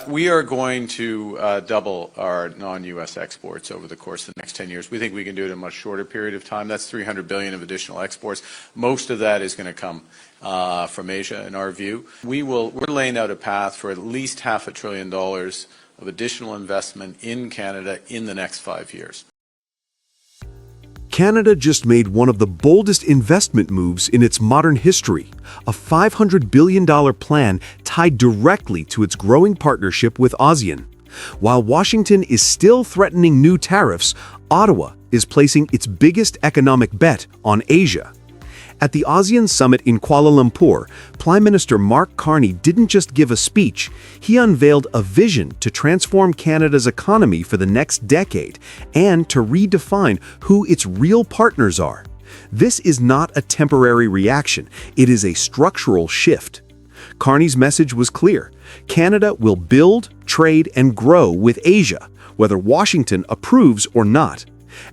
We are going to double our non-U.S. exports over the course of the next 10 years. We think we can do it in a much shorter period of time. That's $300 billion of additional exports. Most of that is going to come from Asia, in our view. We're laying out a path for at least $500 billion of additional investment in Canada in the next 5 years. Canada just made one of the boldest investment moves in its modern history, a $500 billion plan tied directly to its growing partnership with ASEAN. While Washington is still threatening new tariffs, Ottawa is placing its biggest economic bet on Asia. At the ASEAN summit in Kuala Lumpur, Prime Minister Mark Carney didn't just give a speech, he unveiled a vision to transform Canada's economy for the next decade and to redefine who its real partners are. This is not a temporary reaction, it is a structural shift. Carney's message was clear: Canada will build, trade, and grow with Asia, whether Washington approves or not.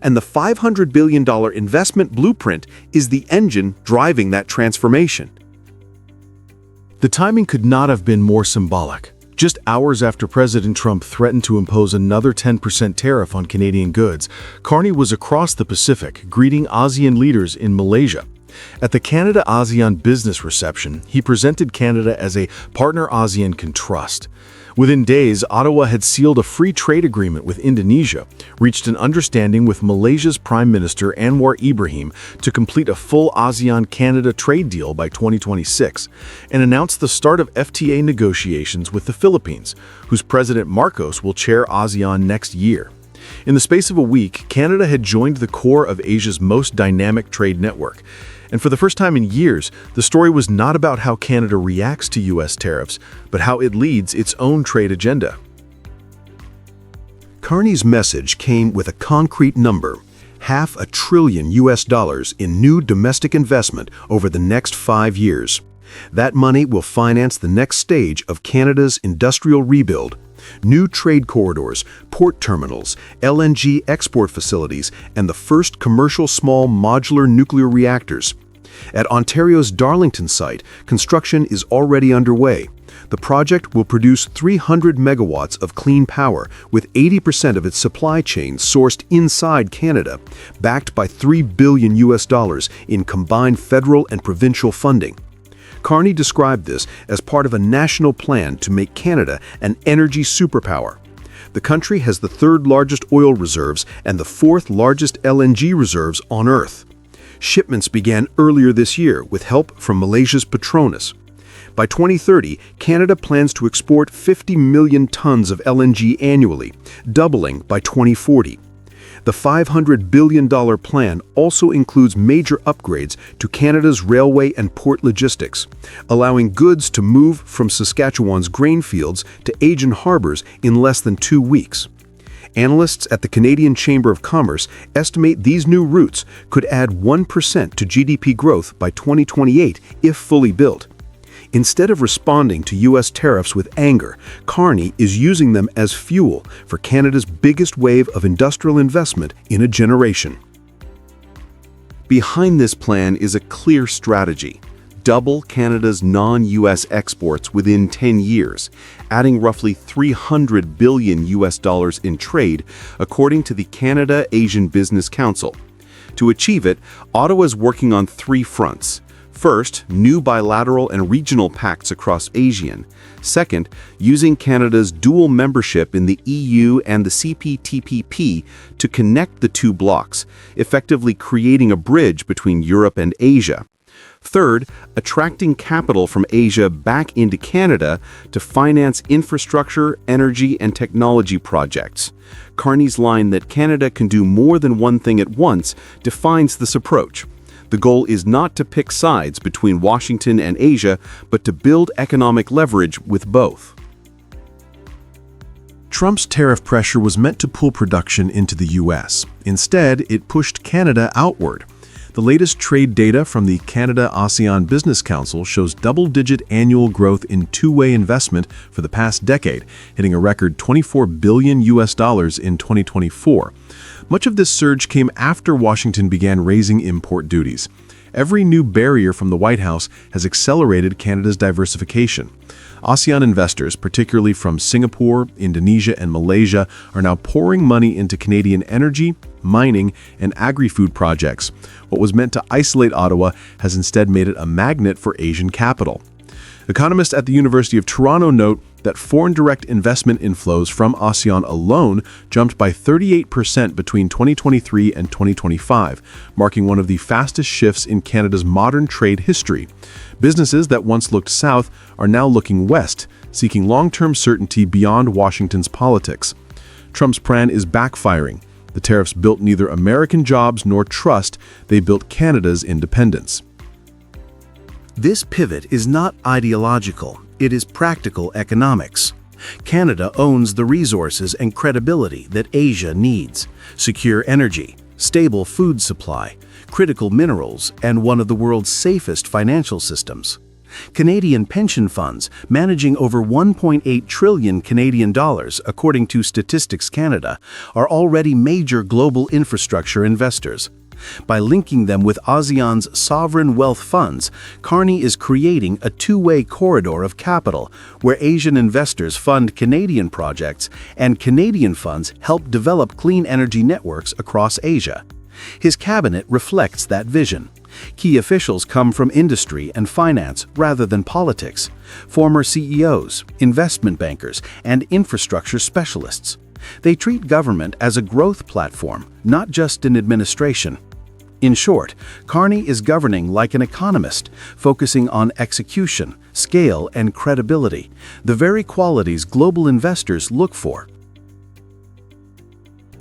And the $500 billion investment blueprint is the engine driving that transformation. The timing could not have been more symbolic. Just hours after President Trump threatened to impose another 10% tariff on Canadian goods, Carney was across the Pacific, greeting ASEAN leaders in Malaysia. At the Canada-ASEAN business reception, he presented Canada as a partner ASEAN can trust. Within days, Ottawa had sealed a free trade agreement with Indonesia, reached an understanding with Malaysia's Prime Minister Anwar Ibrahim to complete a full ASEAN-Canada trade deal by 2026, and announced the start of FTA negotiations with the Philippines, whose President Marcos will chair ASEAN next year. In the space of a week, Canada had joined the core of Asia's most dynamic trade network. And for the first time in years, the story was not about how Canada reacts to U.S. tariffs, but how it leads its own trade agenda. Carney's message came with a concrete number: $500 billion in new domestic investment over the next 5 years. That money will finance the next stage of Canada's industrial rebuild: new trade corridors, port terminals, LNG export facilities, and the first commercial small modular nuclear reactors. At Ontario's Darlington site, construction is already underway. The project will produce 300 megawatts of clean power, with 80% of its supply chain sourced inside Canada, backed by $3 billion in combined federal and provincial funding. Carney described this as part of a national plan to make Canada an energy superpower. The country has the third largest oil reserves and the fourth largest LNG reserves on Earth. Shipments began earlier this year with help from Malaysia's Petronas. By 2030, Canada plans to export 50 million tons of LNG annually, doubling by 2040. The $500 billion plan also includes major upgrades to Canada's railway and port logistics, allowing goods to move from Saskatchewan's grain fields to Asian harbors in less than 2 weeks. Analysts at the Canadian Chamber of Commerce estimate these new routes could add 1% to GDP growth by 2028 if fully built. Instead of responding to U.S. tariffs with anger, Carney is using them as fuel for Canada's biggest wave of industrial investment in a generation. Behind this plan is a clear strategy: double Canada's non-U.S. exports within 10 years, adding roughly $300 billion in trade, according to the Canada-ASEAN Business Council. To achieve it, Ottawa is working on 3 fronts. First, new bilateral and regional pacts across ASEAN. Second, using Canada's dual membership in the EU and the CPTPP to connect the 2 blocs, effectively creating a bridge between Europe and Asia. Third, attracting capital from Asia back into Canada to finance infrastructure, energy, and technology projects. Carney's line that Canada can do more than one thing at once defines this approach. The goal is not to pick sides between Washington and Asia, but to build economic leverage with both. Trump's tariff pressure was meant to pull production into the U.S. Instead, it pushed Canada outward. The latest trade data from the Canada-ASEAN Business Council shows double-digit annual growth in two-way investment for the past decade, hitting a record $24 billion in 2024. Much of this surge came after Washington began raising import duties. Every new barrier from the White House has accelerated Canada's diversification. ASEAN investors, particularly from Singapore, Indonesia, and Malaysia, are now pouring money into Canadian energy, mining, and agri-food projects. What was meant to isolate Ottawa has instead made it a magnet for Asian capital. Economists at the University of Toronto note that foreign direct investment inflows from ASEAN alone jumped by 38% between 2023 and 2025, marking one of the fastest shifts in Canada's modern trade history. Businesses that once looked south are now looking west, seeking long-term certainty beyond Washington's politics. Trump's plan is backfiring. The tariffs built neither American jobs nor trust, they built Canada's independence. This pivot is not ideological, it is practical economics. Canada owns the resources and credibility that Asia needs: secure energy, stable food supply, critical minerals, and one of the world's safest financial systems. Canadian pension funds, managing over 1.8 trillion Canadian dollars, according to Statistics Canada, are already major global infrastructure investors. By linking them with ASEAN's sovereign wealth funds, Carney is creating a two-way corridor of capital where Asian investors fund Canadian projects and Canadian funds help develop clean energy networks across Asia. His cabinet reflects that vision. Key officials come from industry and finance rather than politics: former CEOs, investment bankers, and infrastructure specialists. They treat government as a growth platform, not just an administration. In short, Carney is governing like an economist, focusing on execution, scale, and credibility, the very qualities global investors look for.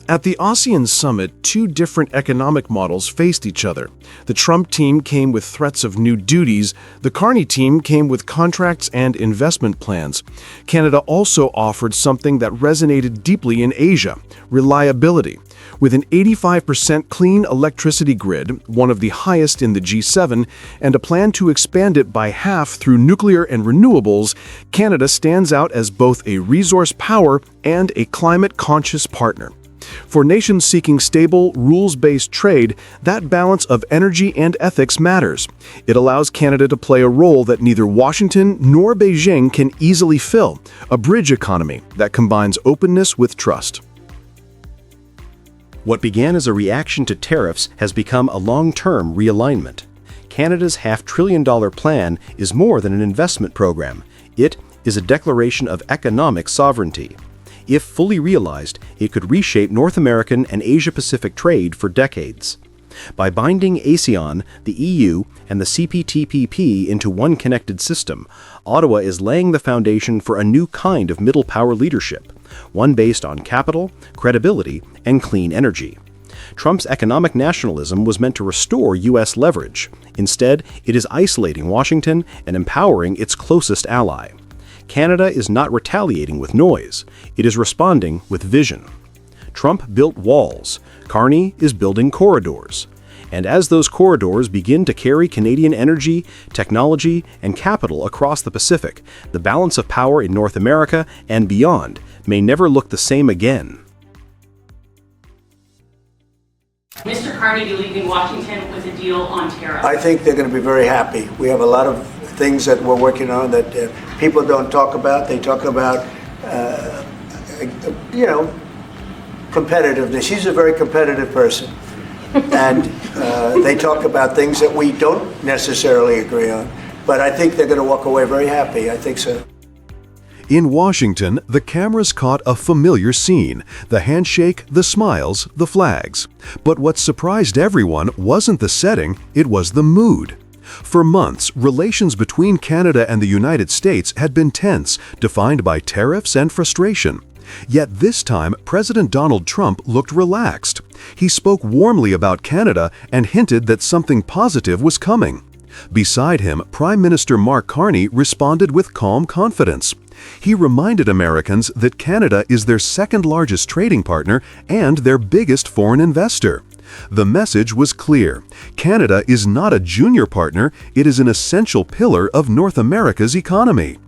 At the ASEAN summit, two different economic models faced each other. The Trump team came with threats of new duties. The Carney team came with contracts and investment plans. Canada also offered something that resonated deeply in Asia: reliability. With an 85% clean electricity grid, one of the highest in the G7, and a plan to expand it by half through nuclear and renewables, Canada stands out as both a resource power and a climate-conscious partner. For nations seeking stable, rules-based trade, that balance of energy and ethics matters. It allows Canada to play a role that neither Washington nor Beijing can easily fill: a bridge economy that combines openness with trust. What began as a reaction to tariffs has become a long-term realignment. Canada's $500 billion plan is more than an investment program. It is a declaration of economic sovereignty. If fully realized, it could reshape North American and Asia-Pacific trade for decades. By binding ASEAN, the EU, and the CPTPP into one connected system, Ottawa is laying the foundation for a new kind of middle power leadership, one based on capital, credibility, and clean energy. Trump's economic nationalism was meant to restore U.S. leverage. Instead, it is isolating Washington and empowering its closest ally. Canada is not retaliating with noise. It is responding with vision. Trump built walls. Carney is building corridors. And as those corridors begin to carry Canadian energy, technology, and capital across the Pacific, the balance of power in North America and beyond may never look the same again. Mr. Carney, do you leave in Washington with a deal on tariffs? I think they're going to be very happy. We have a lot of things that we're working on that people don't talk about. They talk about, competitiveness. She's a very competitive person. And they talk about things that we don't necessarily agree on. But I think they're going to walk away very happy. I think so. In Washington, the cameras caught a familiar scene: the handshake, the smiles, the flags. But what surprised everyone wasn't the setting, it was the mood. For months, relations between Canada and the United States had been tense, defined by tariffs and frustration. Yet this time, President Donald Trump looked relaxed. He spoke warmly about Canada and hinted that something positive was coming. Beside him, Prime Minister Mark Carney responded with calm confidence. He reminded Americans that Canada is their second-largest trading partner and their biggest foreign investor. The message was clear. Canada is not a junior partner, it is an essential pillar of North America's economy.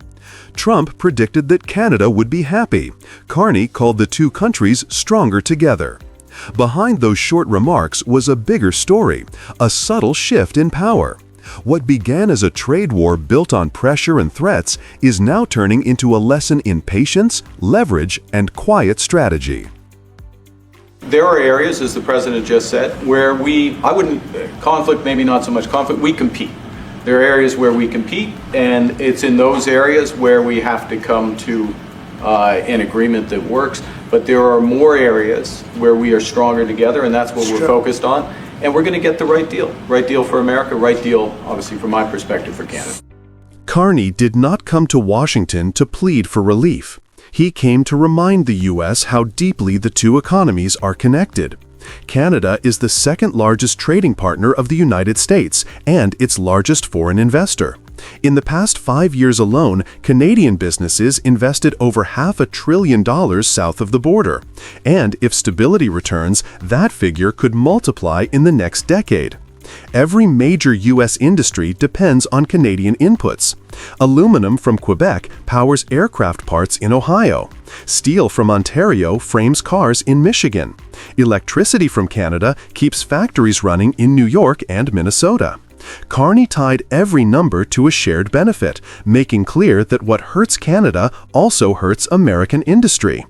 Trump predicted that Canada would be happy. Carney called the two countries stronger together. Behind those short remarks was a bigger story, a subtle shift in power. What began as a trade war built on pressure and threats is now turning into a lesson in patience, leverage, and quiet strategy. There are areas, as the President just said, where conflict, maybe not so much conflict, we compete. There are areas where we compete, and it's in those areas where we have to come to an agreement that works. But there are more areas where we are stronger together, and that's what we're focused on. And we're going to get the right deal for America, right deal, obviously, from my perspective, for Canada. Carney did not come to Washington to plead for relief. He came to remind the U.S. how deeply the two economies are connected. Canada is the second largest trading partner of the United States and its largest foreign investor. In the past 5 years alone, Canadian businesses invested over $500 billion south of the border. And if stability returns, that figure could multiply in the next decade. Every major U.S. industry depends on Canadian inputs. Aluminum from Quebec powers aircraft parts in Ohio. Steel from Ontario frames cars in Michigan. Electricity from Canada keeps factories running in New York and Minnesota. Carney tied every number to a shared benefit, making clear that what hurts Canada also hurts American industry.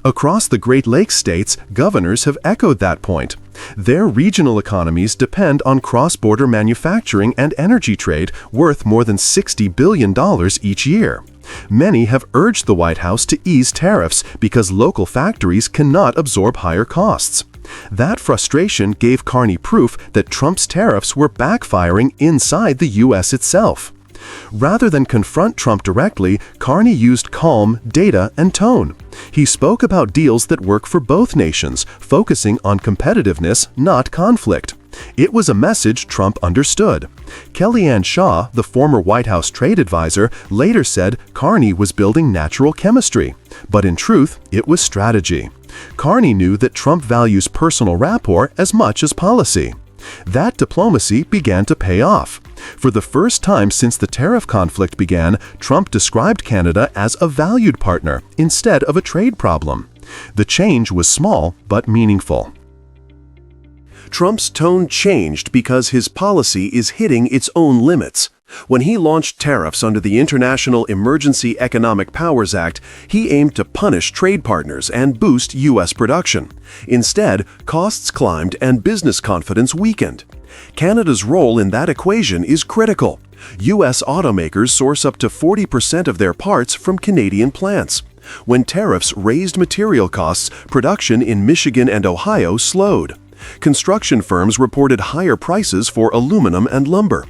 Across the Great Lakes states, governors have echoed that point. Their regional economies depend on cross-border manufacturing and energy trade worth more than $60 billion each year. Many have urged the White House to ease tariffs because local factories cannot absorb higher costs. That frustration gave Carney proof that Trump's tariffs were backfiring inside the U.S. itself. Rather than confront Trump directly, Carney used calm, data, and tone. He spoke about deals that work for both nations, focusing on competitiveness, not conflict. It was a message Trump understood. Kellyanne Shaw, the former White House trade advisor, later said Carney was building natural chemistry. But in truth, it was strategy. Carney knew that Trump values personal rapport as much as policy. That diplomacy began to pay off. For the first time since the tariff conflict began, Trump described Canada as a valued partner instead of a trade problem. The change was small but meaningful. Trump's tone changed because his policy is hitting its own limits. When he launched tariffs under the International Emergency Economic Powers Act, he aimed to punish trade partners and boost U.S. production. Instead, costs climbed and business confidence weakened. Canada's role in that equation is critical. U.S. automakers source up to 40% of their parts from Canadian plants. When tariffs raised material costs, production in Michigan and Ohio slowed. Construction firms reported higher prices for aluminum and lumber.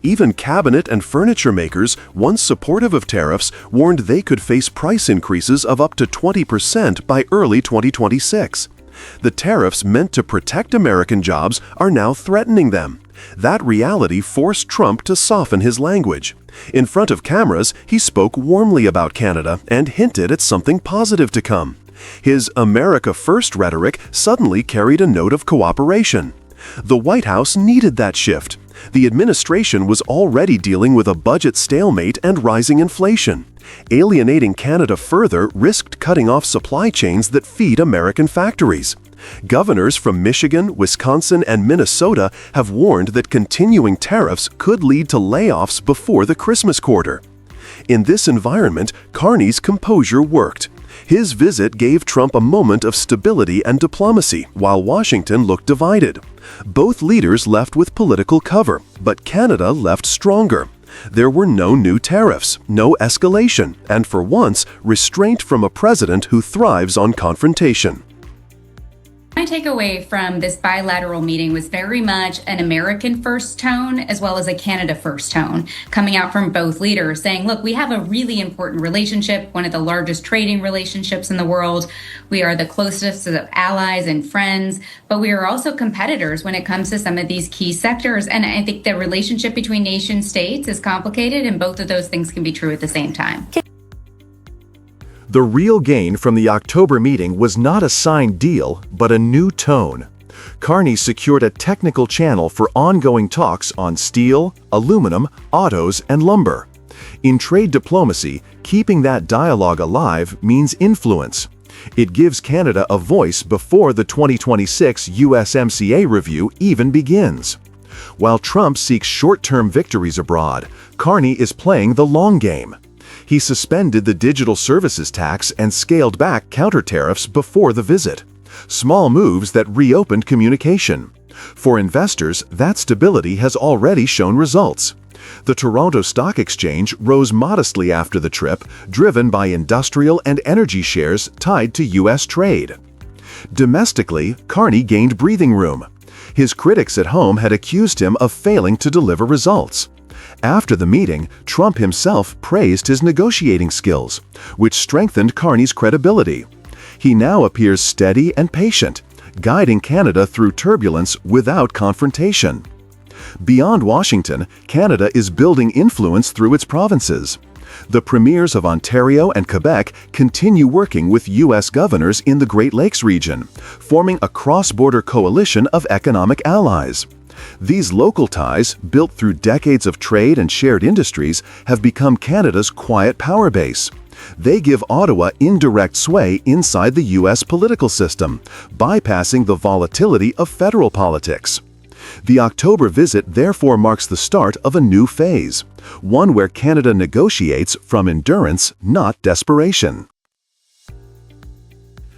Even cabinet and furniture makers, once supportive of tariffs, warned they could face price increases of up to 20% by early 2026. The tariffs meant to protect American jobs are now threatening them. That reality forced Trump to soften his language. In front of cameras, he spoke warmly about Canada and hinted at something positive to come. His America First rhetoric suddenly carried a note of cooperation. The White House needed that shift. The administration was already dealing with a budget stalemate and rising inflation. Alienating Canada further risked cutting off supply chains that feed American factories. Governors from Michigan, Wisconsin, and Minnesota have warned that continuing tariffs could lead to layoffs before the Christmas quarter. In this environment, Carney's composure worked. His visit gave Trump a moment of stability and diplomacy, while Washington looked divided. Both leaders left with political cover, but Canada left stronger. There were no new tariffs, no escalation, and for once, restraint from a president who thrives on confrontation. My takeaway from this bilateral meeting was very much an American first tone as well as a Canada first tone coming out from both leaders saying, look, we have a really important relationship, one of the largest trading relationships in the world. We are the closest of allies and friends, but we are also competitors when it comes to some of these key sectors. And I think the relationship between nation states is complicated, and both of those things can be true at the same time. The real gain from the October meeting was not a signed deal, but a new tone. Carney secured a technical channel for ongoing talks on steel, aluminum, autos, and lumber. In trade diplomacy, keeping that dialogue alive means influence. It gives Canada a voice before the 2026 USMCA review even begins. While Trump seeks short-term victories abroad, Carney is playing the long game. He suspended the digital services tax and scaled back counter tariffs before the visit. Small moves that reopened communication. For investors, that stability has already shown results. The Toronto Stock Exchange rose modestly after the trip, driven by industrial and energy shares tied to U.S. trade. Domestically, Carney gained breathing room. His critics at home had accused him of failing to deliver results. After the meeting, Trump himself praised his negotiating skills, which strengthened Carney's credibility. He now appears steady and patient, guiding Canada through turbulence without confrontation. Beyond Washington, Canada is building influence through its provinces. The premiers of Ontario and Quebec continue working with U.S. governors in the Great Lakes region, forming a cross-border coalition of economic allies. These local ties, built through decades of trade and shared industries, have become Canada's quiet power base. They give Ottawa indirect sway inside the U.S. political system, bypassing the volatility of federal politics. The October visit therefore marks the start of a new phase, one where Canada negotiates from endurance, not desperation.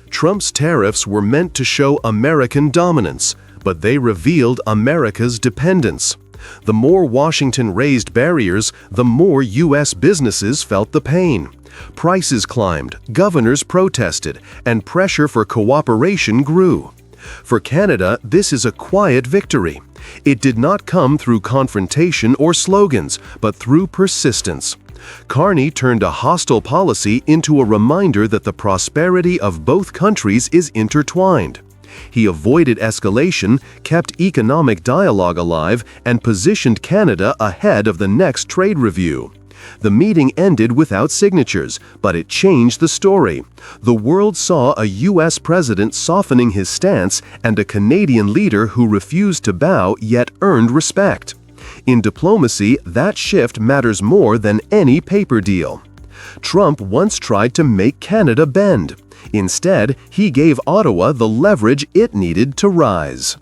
Trump's tariffs were meant to show American dominance, but they revealed America's dependence. The more Washington raised barriers, the more U.S. businesses felt the pain. Prices climbed, governors protested, and pressure for cooperation grew. For Canada, this is a quiet victory. It did not come through confrontation or slogans, but through persistence. Carney turned a hostile policy into a reminder that the prosperity of both countries is intertwined. He avoided escalation, kept economic dialogue alive, and positioned Canada ahead of the next trade review. The meeting ended without signatures, but it changed the story. The world saw a U.S. president softening his stance and a Canadian leader who refused to bow yet earned respect. In diplomacy, that shift matters more than any paper deal. Trump once tried to make Canada bend. Instead, he gave Ottawa the leverage it needed to rise.